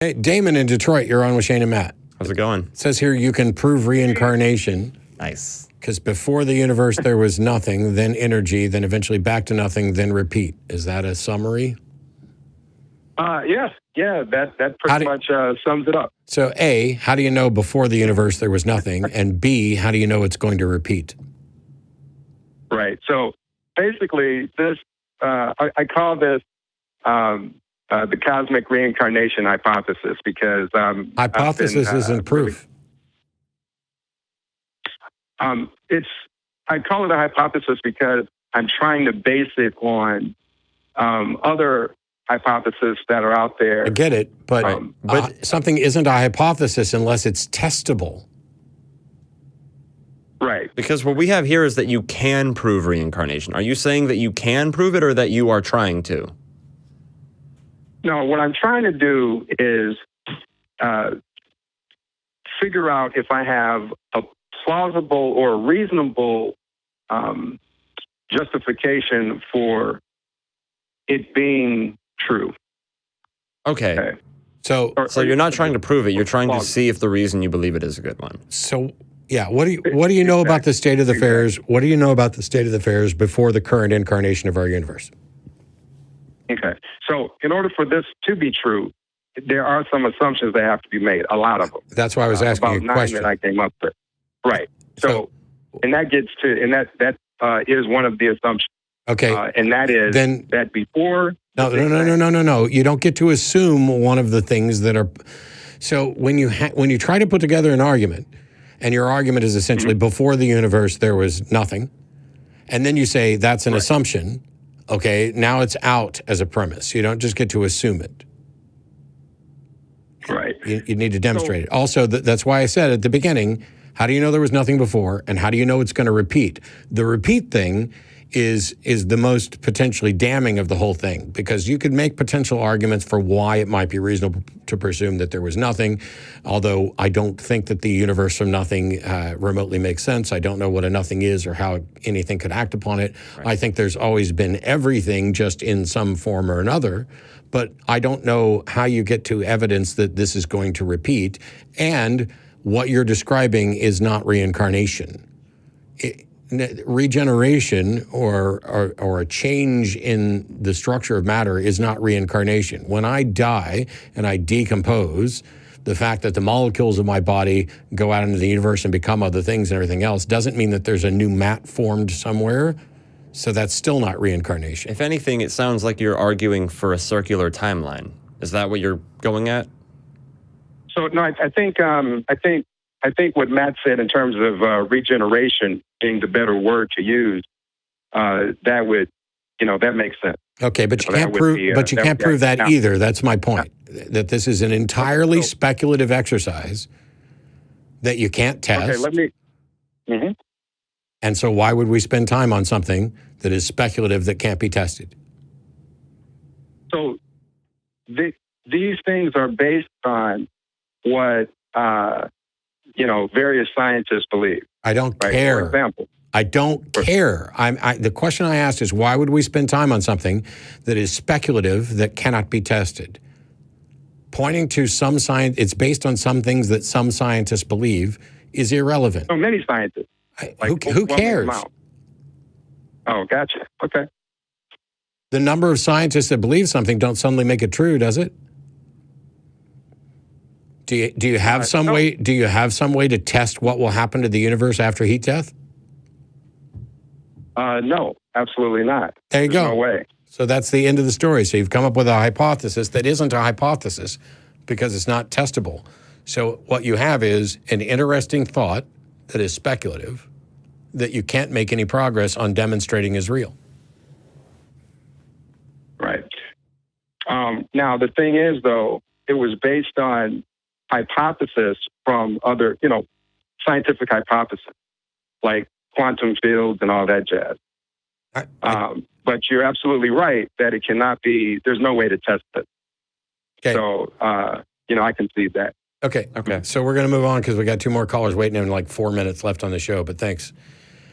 Hey, Damon in Detroit, you're on with Shane and Matt. How's it going? It says here you can prove reincarnation. Nice. Because before the universe there was nothing, then energy, then eventually back to nothing, then repeat. Is that a summary? Yes. Yeah, that pretty much sums it up. So A, how do you know before the universe there was nothing? And B, how do you know it's going to repeat? Right. So basically this, I call this the cosmic reincarnation hypothesis because hypothesis isn't proof. I call it a hypothesis because I'm trying to base it on other hypotheses that are out there. I get it, but something isn't a hypothesis unless it's testable. Right. Because what we have here is that you can prove reincarnation. Are you saying that you can prove it or that you are trying to? No, what I'm trying to do is figure out if I have a plausible or reasonable justification for it being true. Okay. So you're not trying to prove it. You're trying to see if the reason you believe it is a good one. So, yeah. What do you know about the state of the affairs? What do you know about the state of the affairs before the current incarnation of our universe? Okay. So in order for this to be true, there are some assumptions that have to be made, a lot of them. That's why I was asking you a question. About 9 that I came up with. Right. So and that gets to, and that is one of the assumptions. Okay. And that is that before. No. You don't get to assume one of the things that are. So when you try to put together an argument, and your argument is essentially before the universe there was nothing, and then you say that's an assumption. Okay, now it's out as a premise. You don't just get to assume it. Right. You need to demonstrate it. Also, that's why I said at the beginning, how do you know there was nothing before, and how do you know it's going to repeat? The repeat thing is the most potentially damning of the whole thing, because you could make potential arguments for why it might be reasonable to presume that there was nothing, although I don't think that the universe from nothing remotely makes sense. I don't know what a nothing is or how anything could act upon it. Right. I think there's always been everything just in some form or another, but I don't know how you get to evidence that this is going to repeat, and what you're describing is not reincarnation. Regeneration or a change in the structure of matter is not reincarnation. When I die and I decompose, the fact that the molecules of my body go out into the universe and become other things and everything else doesn't mean that there's a new mat formed somewhere. So that's still not reincarnation. If anything, it sounds like you're arguing for a circular timeline. Is that what you're going at? So no, I think what Matt said in terms of regeneration being the better word to use, that would, that makes sense. Okay, but you can't prove. But you can't prove that either. That's my point. That this is an entirely speculative exercise that you can't test. Okay, let me. And so, why would we spend time on something that is speculative that can't be tested? So, these things are based on what various scientists believe. I don't care. For example, I don't care. The question I asked is, why would we spend time on something that is speculative that cannot be tested? Pointing to some science, it's based on some things that some scientists believe is irrelevant. So many scientists. Who cares? Oh, gotcha. Okay. The number of scientists that believe something don't suddenly make it true, does it? Do you have some way? Do you have some way to test what will happen to the universe after heat death? No, absolutely not. There you go. No way. So that's the end of the story. So you've come up with a hypothesis that isn't a hypothesis because it's not testable. So what you have is an interesting thought that is speculative that you can't make any progress on demonstrating is real. Right. Now, the thing is, though, it was based on hypothesis from other, scientific hypothesis, like quantum fields and all that jazz. But you're absolutely right that it cannot be, there's no way to test it. Okay. So, I can see that. Okay. So we're going to move on because we got 2 more callers waiting and like 4 minutes left on the show, but thanks.